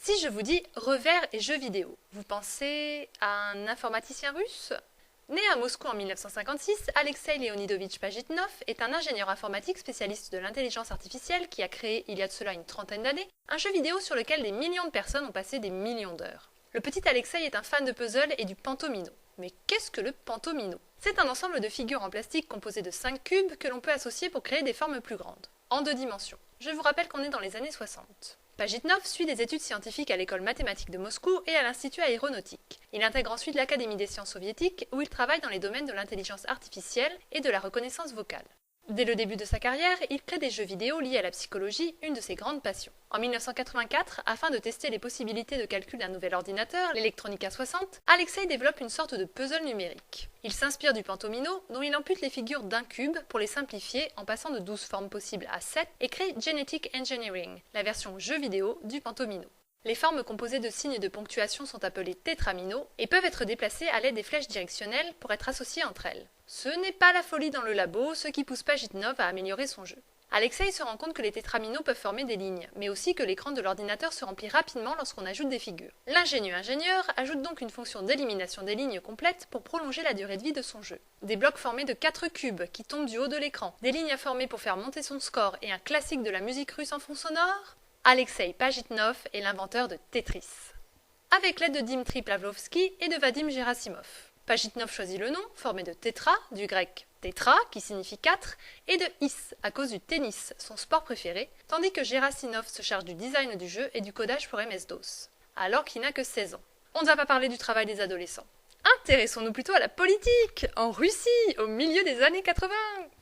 Si je vous dis revers et jeux vidéo, vous pensez à un informaticien russe? Né à Moscou en 1956, Alexei Leonidovitch Pajitnov est un ingénieur informatique spécialiste de l'intelligence artificielle qui a créé, il y a de cela une trentaine d'années, un jeu vidéo sur lequel des millions de personnes ont passé des millions d'heures. Le petit Alexei est un fan de puzzle et du pantomino. Mais qu'est-ce que le pantomino? C'est un ensemble de figures en plastique composées de 5 cubes que l'on peut associer pour créer des formes plus grandes, en 2 dimensions. Je vous rappelle qu'on est dans les années 60. Pajitnov suit des études scientifiques à l'école mathématique de Moscou et à l'Institut aéronautique. Il intègre ensuite l'Académie des sciences soviétiques où il travaille dans les domaines de l'intelligence artificielle et de la reconnaissance vocale. Dès le début de sa carrière, il crée des jeux vidéo liés à la psychologie, une de ses grandes passions. En 1984, afin de tester les possibilités de calcul d'un nouvel ordinateur, l'Electronica 60, Alexei développe une sorte de puzzle numérique. Il s'inspire du pantomino, dont il ampute les figures d'un cube pour les simplifier en passant de 12 formes possibles à 7 et crée Genetic Engineering, la version jeu vidéo du pantomino. Les formes composées de signes de ponctuation sont appelées tétramino et peuvent être déplacées à l'aide des flèches directionnelles pour être associées entre elles. Ce n'est pas la folie dans le labo, ce qui pousse Pajitnov à améliorer son jeu. Alexei se rend compte que les tétraminos peuvent former des lignes, mais aussi que l'écran de l'ordinateur se remplit rapidement lorsqu'on ajoute des figures. L'ingénieux ingénieur ajoute donc une fonction d'élimination des lignes complète pour prolonger la durée de vie de son jeu. Des blocs formés de 4 cubes qui tombent du haut de l'écran, des lignes à former pour faire monter son score et un classique de la musique russe en fond sonore. Alexei Pajitnov est l'inventeur de Tetris. Avec l'aide de Dimitri Pavlovsky et de Vadim Gerasimov. Pajitnov choisit le nom, formé de tétra, du grec tétra, qui signifie 4, et de is, à cause du tennis, son sport préféré, tandis que Gerasimov se charge du design du jeu et du codage pour MS-DOS, alors qu'il n'a que 16 ans. On ne va pas parler du travail des adolescents. Intéressons-nous plutôt à la politique, en Russie, au milieu des années 80.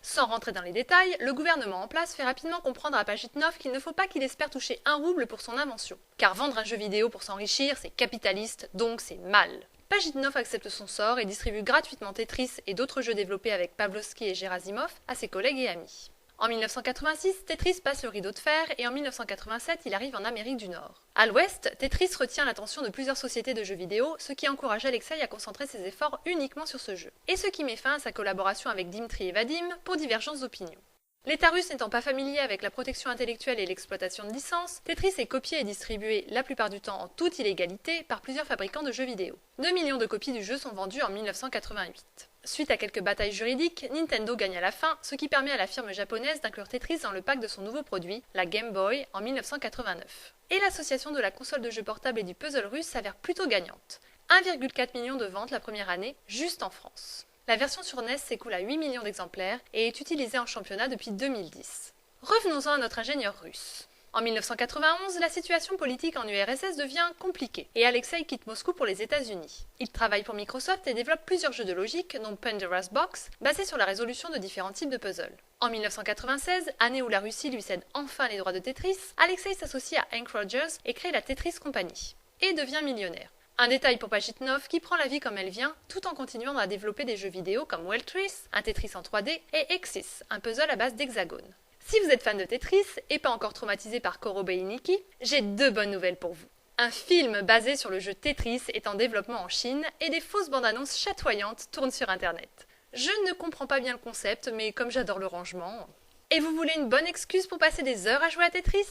Sans rentrer dans les détails, le gouvernement en place fait rapidement comprendre à Pajitnov qu'il ne faut pas qu'il espère toucher un rouble pour son invention. Car vendre un jeu vidéo pour s'enrichir, c'est capitaliste, donc c'est mal. Pajitnov accepte son sort et distribue gratuitement Tetris et d'autres jeux développés avec Pavlovsky et Gerasimov à ses collègues et amis. En 1986, Tetris passe le rideau de fer et en 1987, il arrive en Amérique du Nord. À l'ouest, Tetris retient l'attention de plusieurs sociétés de jeux vidéo, ce qui encourage Alexei à concentrer ses efforts uniquement sur ce jeu. Et ce qui met fin à sa collaboration avec Dimitri et Vadim pour divergences d'opinion. L'État russe n'étant pas familier avec la protection intellectuelle et l'exploitation de licences, Tetris est copié et distribué la plupart du temps en toute illégalité par plusieurs fabricants de jeux vidéo. 2 millions de copies du jeu sont vendues en 1988. Suite à quelques batailles juridiques, Nintendo gagne à la fin, ce qui permet à la firme japonaise d'inclure Tetris dans le pack de son nouveau produit, la Game Boy, en 1989. Et l'association de la console de jeux portable et du puzzle russe s'avère plutôt gagnante. 1,4 million de ventes la première année, juste en France. La version sur NES s'écoule à 8 millions d'exemplaires et est utilisée en championnat depuis 2010. Revenons-en à notre ingénieur russe. En 1991, la situation politique en URSS devient compliquée et Alexei quitte Moscou pour les États-Unis. Il travaille pour Microsoft et développe plusieurs jeux de logique, dont Pandora's Box, basés sur la résolution de différents types de puzzles. En 1996, année où la Russie lui cède enfin les droits de Tetris, Alexei s'associe à Hank Rogers et crée la Tetris Company, et devient millionnaire. Un détail pour Pajitnov qui prend la vie comme elle vient, tout en continuant à développer des jeux vidéo comme Weltris, un Tetris en 3D, et Exis, un puzzle à base d'hexagones. Si vous êtes fan de Tetris et pas encore traumatisé par Korobeiniki, j'ai 2 bonnes nouvelles pour vous. Un film basé sur le jeu Tetris est en développement en Chine et des fausses bandes annonces chatoyantes tournent sur internet. Je ne comprends pas bien le concept, mais comme j'adore le rangement... Et vous voulez une bonne excuse pour passer des heures à jouer à Tetris?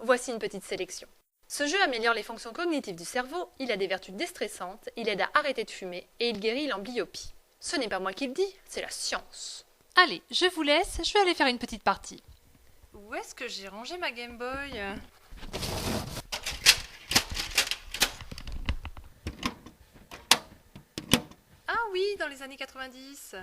Voici une petite sélection. Ce jeu améliore les fonctions cognitives du cerveau, il a des vertus déstressantes, il aide à arrêter de fumer et il guérit l'amblyopie. Ce n'est pas moi qui le dis, c'est la science. Allez, je vous laisse, je vais aller faire une petite partie. Où est-ce que j'ai rangé ma Game Boy? Ah oui, dans les années 90.